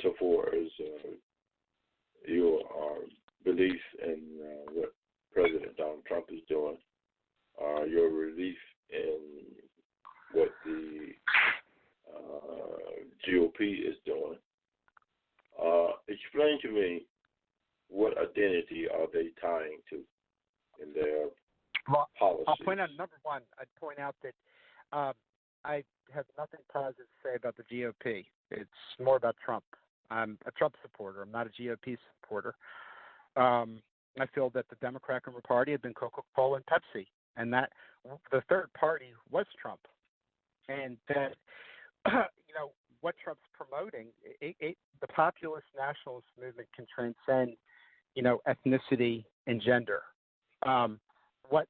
insofar as your belief in what President Donald Trump is doing, your belief in what the GOP is doing. Explain to me, what identity are they tying to in their policies? I'll point out, number one, I'd point out that I have nothing positive to say about the GOP. It's more about Trump. I'm a Trump supporter. I'm not a GOP supporter. I feel that the Democratic Party had been Coca-Cola and Pepsi, and that the third party was Trump. And that, what Trump's promoting, the populist nationalist movement can transcend, ethnicity and gender. What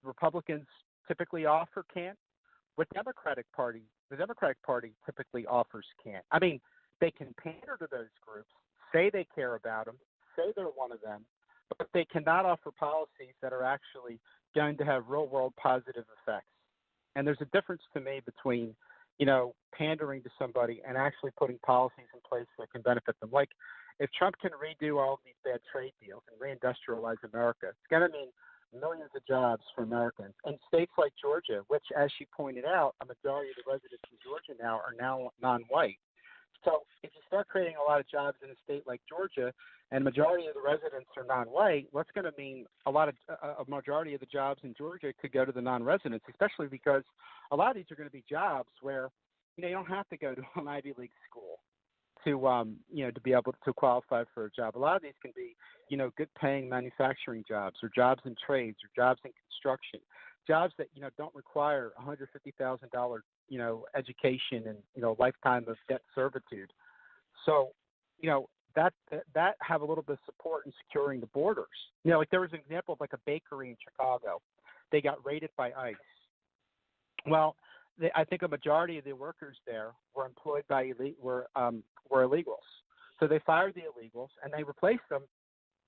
Republicans typically offer can't. What the Democratic Party typically offers can't. I mean, they can pander to those groups, say they care about them, say they're one of them, but they cannot offer policies that are actually going to have real-world positive effects. And there's a difference to me between, pandering to somebody and actually putting policies in place that can benefit them. Like, if Trump can redo all of these bad trade deals and reindustrialize America, it's going to mean millions of jobs for Americans. And states like Georgia, which, as she pointed out, a majority of the residents in Georgia are now non-white. So if you start creating a lot of jobs in a state like Georgia and a majority of the residents are non-white, what's going to mean a majority of the jobs in Georgia could go to the non-residents, especially because a lot of these are going to be jobs where, you don't have to go to an Ivy League school to be able to qualify for a job. A lot of these can be, good paying manufacturing jobs or jobs in trades or jobs in construction, jobs that, don't require $150,000, education and, lifetime of debt servitude. So, that have a little bit of support in securing the borders. Like there was an example of like a bakery in Chicago. They got raided by ICE. Well, I think a majority of the workers there were employed by were illegals. So they fired the illegals and they replaced them.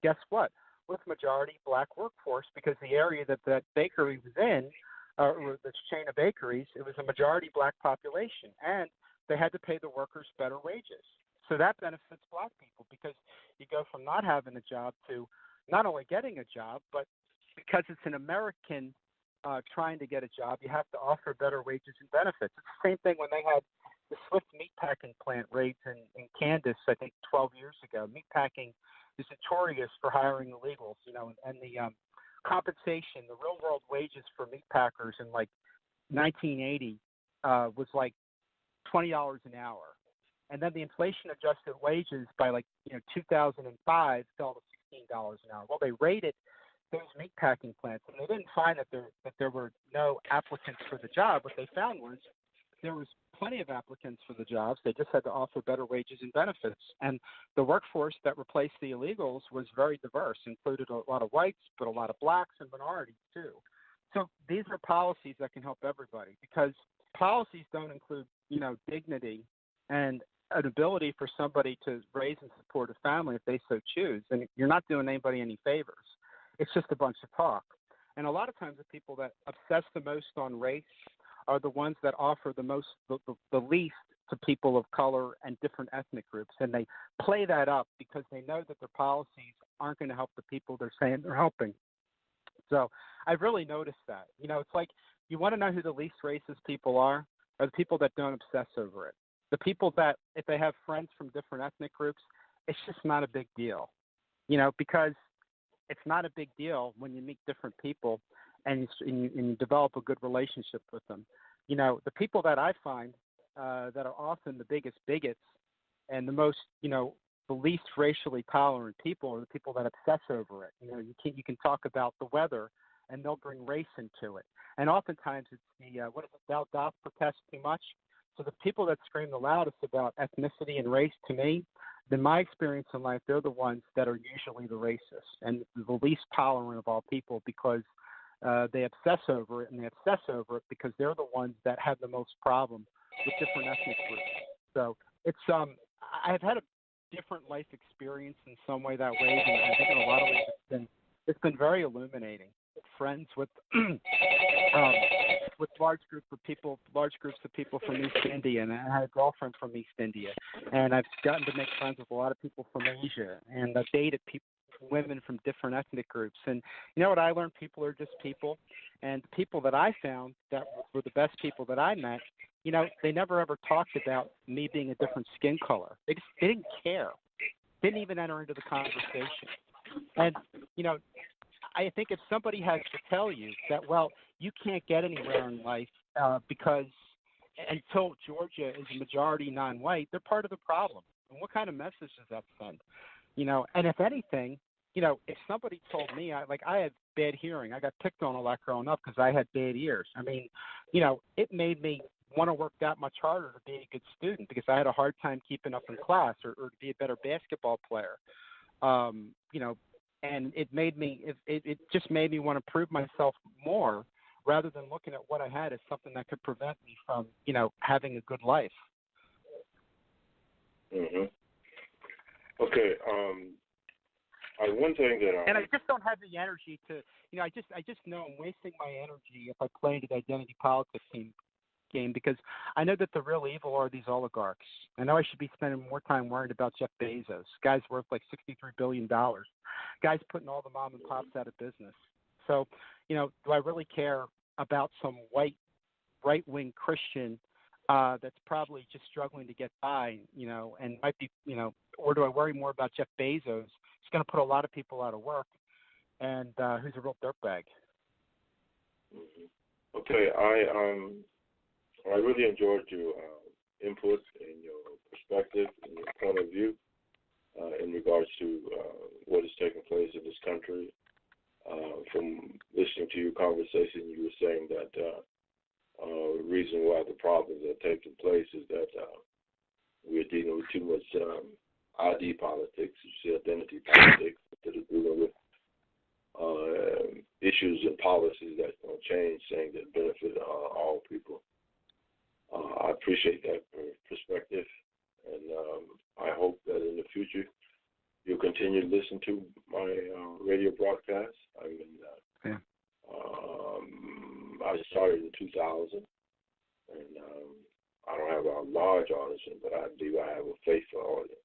Guess what? With majority black workforce, because the area that bakery was in, or this chain of bakeries, it was a majority black population, and they had to pay the workers better wages. So that benefits black people because you go from not having a job to not only getting a job, but because it's an American trying to get a job, you have to offer better wages and benefits. It's the same thing when they had the Swift meatpacking plant raids in Kansas, I think 12 years ago. Meatpacking is notorious for hiring illegals, and the compensation, the real world wages for meat packers in like 1980 was like $20 an hour. And then the inflation adjusted wages by 2005 fell to $16 an hour. Well, they raided those meatpacking plants, and they didn't find that there were no applicants for the job. What they found was there was plenty of applicants for the jobs. They just had to offer better wages and benefits. And the workforce that replaced the illegals was very diverse, included a lot of whites, but a lot of blacks and minorities too. So these are policies that can help everybody, because policies don't include, dignity and an ability for somebody to raise and support a family if they so choose. And you're not doing anybody any favors. It's just a bunch of talk. And a lot of times the people that obsess the most on race are the ones that offer the least to people of color and different ethnic groups. And they play that up because they know that their policies aren't going to help the people they're saying they're helping. So I've really noticed that. It's like, you want to know who the least racist people are the people that don't obsess over it. The people that, if they have friends from different ethnic groups, it's just not a big deal, because it's not a big deal when you meet different people and you develop a good relationship with them. The people that I find that are often the biggest bigots and the most, the least racially tolerant people are the people that obsess over it. You can talk about the weather and they'll bring race into it. And oftentimes it's thou doth protest too much. So the people that scream the loudest about ethnicity and race, to me, in my experience in life, they're the ones that are usually the racists and the least tolerant of all people, because they obsess over it, and they obsess over it because they're the ones that have the most problem with different ethnic groups. So it's I've had a different life experience in some way that way, and I think in a lot of ways it's been very illuminating. Friends with with large groups of people from East India, and I had a girlfriend from East India, and I've gotten to make friends with a lot of people from Asia, and I've dated women from different ethnic groups. And you know what I learned? People are just people, and the people that I found that were the best people that I met, you know, they never ever talked about me being a different skin color. They didn't care. Didn't even enter into the conversation. And, you know, I think if somebody has to tell you that, well, you can't get anywhere in life because until Georgia is a majority non-white, they're part of the problem. And what kind of message does that send? You know, and if anything, you know, if somebody told me, I had bad hearing. I got picked on a lot growing up because I had bad ears. I mean, you know, it made me want to work that much harder to be a good student because I had a hard time keeping up in class or to be a better basketball player. You know, and it just made me want to prove myself more rather than looking at what I had as something that could prevent me from, you know, having a good life. Mhm. Okay. One thing that and I just don't have the energy to, you know, I just know I'm wasting my energy if I play into the identity politics game because I know that the real evil are these oligarchs. I know I should be spending more time worried about Jeff Bezos. Guy's worth like $63 billion. Guy's putting all the mom and pops out of business. So, you know, do I really care about some white right-wing Christian that's probably just struggling to get by, you know, and might be, you know, or do I worry more about Jeff Bezos? He's going to put a lot of people out of work, and who's a real dirtbag. Okay, I really enjoyed your input and your perspective and your point of view in regards to what is taking place in this country. From listening to your conversation, you were saying that the reason why the problems are taking place is that we're dealing with too much ID politics, identity politics, instead of dealing with issues and policies that's going to change, saying that benefit all people. I appreciate that perspective, and I hope that in the future you'll continue to listen to my radio broadcast. I mean, I started in 2000, and I don't have a large audience, but I believe I have a faithful audience.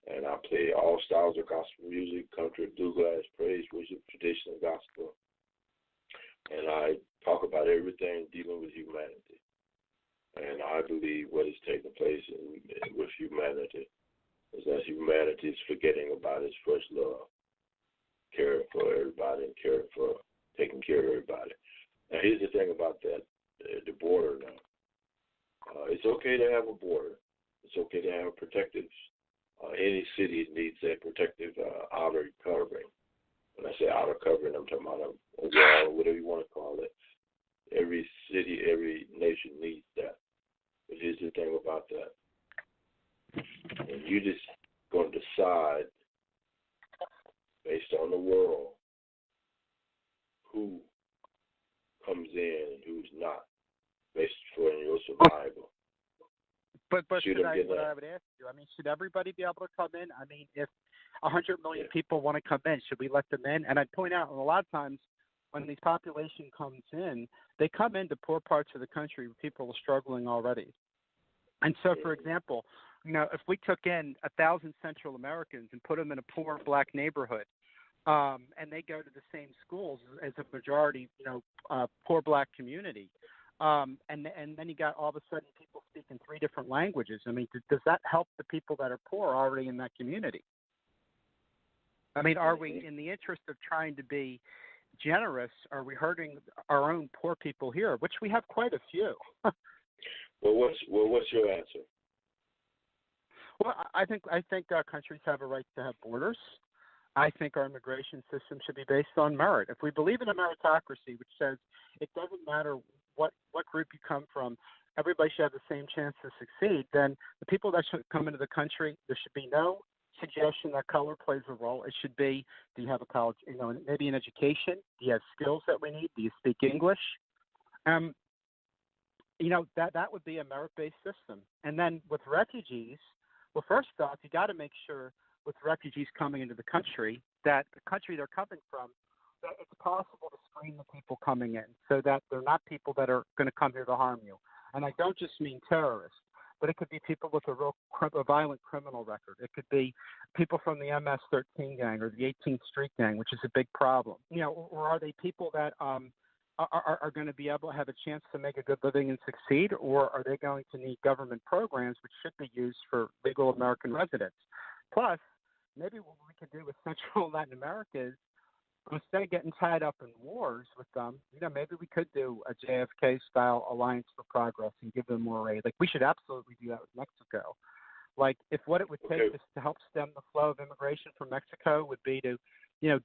And I play all styles of gospel music, country, bluegrass, praise, worship, traditional gospel. And I talk about everything dealing with humanity. And I believe what is taking place with humanity is that humanity is forgetting about its first love, caring for everybody and taking care of everybody. Now, here's the thing about that, the border now. It's okay to have a border. It's okay to have protective. Any city needs a protective outer covering. When I say outer covering, I'm talking about a wall or whatever you want to call it. Every city, every nation needs that. But here's the thing about that. And you just going to decide based on the world who comes in and who's not, based for your survival. But what I would ask you, I mean, should everybody be able to come in? I mean, if 100 million people want to come in, should we let them in? And I'd point out, a lot of times when these population comes in, they come into poor parts of the country where people are struggling already. And so, for example, you know, if we took in 1,000 Central Americans and put them in a poor black neighborhood, and they go to the same schools as a majority, you know, poor black community, and then you got all of a sudden people speaking 3 different languages. I mean, does that help the people that are poor already in that community? I mean, are we, in the interest of trying to be generous, are we hurting our own poor people here, which we have quite a few? Well, what's your answer? Well, I think countries have a right to have borders. I think our immigration system should be based on merit. If we believe in a meritocracy, which says it doesn't matter what group you come from, everybody should have the same chance to succeed, then the people that should come into the country, there should be no suggestion that color plays a role. It should be, do you have a college, you know, maybe an education? Do you have skills that we need? Do you speak English? You know, that would be a merit-based system. And then with refugees, well, first off, you got to make sure with refugees coming into the country that the country they're coming from that it's possible to screen the people coming in so that they're not people that are going to come here to harm you. And I don't just mean terrorists, but it could be people with a violent criminal record. It could be people from the MS-13 gang or the 18th Street gang, which is a big problem. Or are they people that are going to be able to have a chance to make a good living and succeed, or are they going to need government programs which should be used for legal American residents? Plus, maybe what we could do with Central and Latin America is, instead of getting tied up in wars with them, maybe we could do a JFK-style alliance for progress and give them more aid. Like, we should absolutely do that with Mexico. Like, if what it would take is to help stem the flow of immigration from Mexico would be to,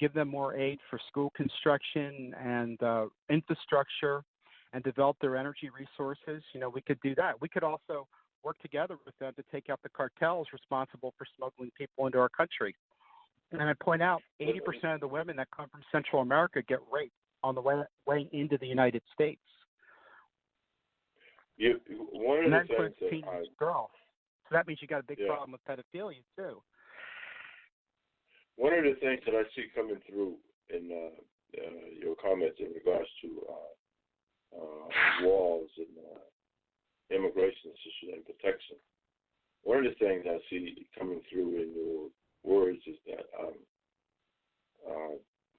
give them more aid for school construction and infrastructure and develop their energy resources, we could do that. We could also work together with them to take out the cartels responsible for smuggling people into our country. And I point out 80% of the women that come from Central America get raped on the way into the United States. One of the things that teenage girls. So that means you got a big problem with pedophilia too. One of the things that I see coming through in your comments in regards to walls and immigration system and protection, one of the things I see coming through in your words is that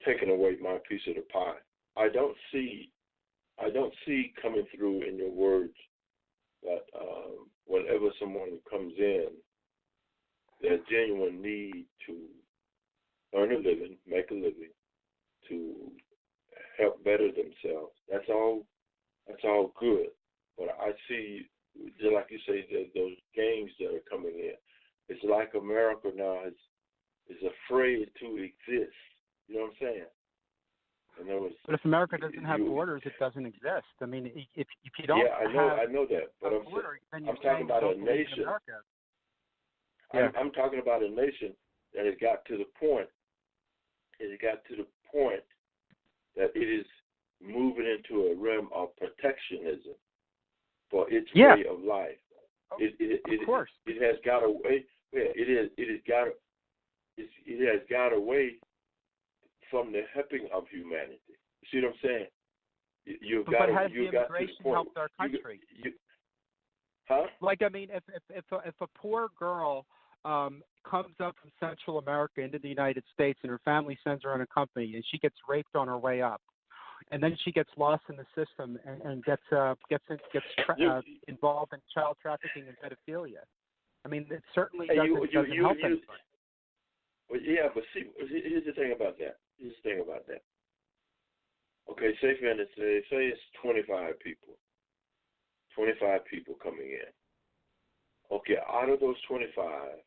taking away my piece of the pie. I don't see coming through in your words that whenever someone comes in, their genuine need to earn a living, make a living, to help better themselves. That's all good. But I see, just like you say, those gangs that are coming in. It's like America now is afraid to exist. You know what I'm saying? But if America doesn't have borders, it doesn't exist. I mean, if you don't I know that. But I'm talking about a nation. I'm talking about a nation that has got to the point. It got to the point that it is moving into a realm of protectionism for its way of life. Of course. It has got away. It has got away from the helping of humanity. You see what I'm saying? But has the immigration helped our country? Huh? Like, I mean, if a poor girl comes up from Central America into the United States and her family sends her on a company and she gets raped on her way up, and then she gets lost in the system and gets involved in child trafficking and pedophilia. I mean, it certainly doesn't help anybody. Well, yeah, but see, here's the thing about that. Okay, say for instance, say it's 25 people coming in. Okay, out of those 25,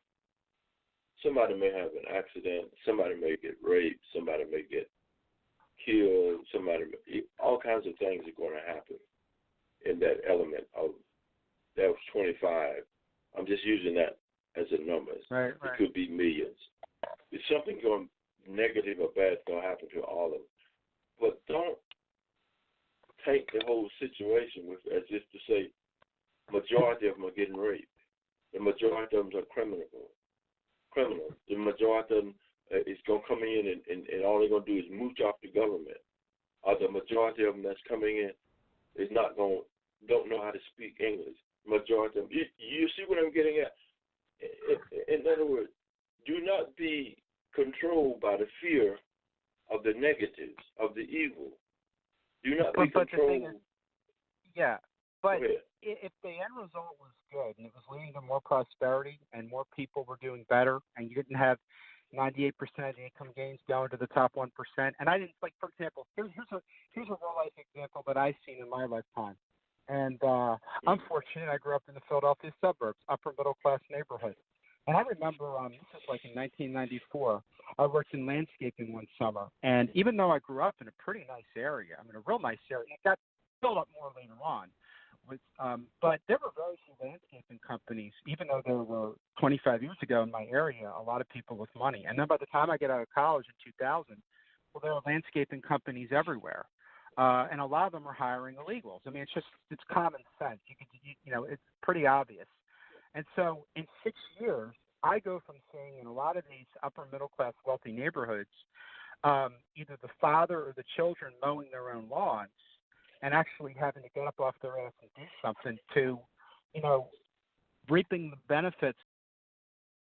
somebody may have an accident, somebody may get raped, somebody may get killed, all kinds of things are going to happen in that element of that was 25. I'm just using that as a number. Right. It could be millions. If something going negative or bad going to happen to all of them. But don't take the whole situation with as if to say majority of them are getting raped. The majority of them are criminals. The majority of them is going to come in and all they're going to do is mooch off the government. Or the majority of them that's coming in is don't know how to speak English. Majority of them. You see what I'm getting at? In other words, do not be controlled by the fear of the negatives, of the evil. Do not be controlled. The thing is, but if the end result was good and it was leading to more prosperity and more people were doing better and you didn't have 98% of the income gains going to the top 1%, and I didn't, like, for example, here's a real-life example that I've seen in my lifetime. And I'm fortunate. I grew up in the Philadelphia suburbs, upper middle-class neighborhood. And I remember, this was like in 1994, I worked in landscaping one summer. And even though I grew up in a pretty nice area, I mean, a real nice area, it got filled up more later on. But there were very few landscaping companies, even though there were 25 years ago in my area, a lot of people with money. And then by the time I got out of college in 2000, well, there were landscaping companies everywhere. And a lot of them are hiring illegals. I mean, it's common sense. It's pretty obvious. And so in 6 years, I go from seeing in a lot of these upper middle class wealthy neighborhoods either the father or the children mowing their own lawns and actually having to get up off their ass and do something to, reaping the benefits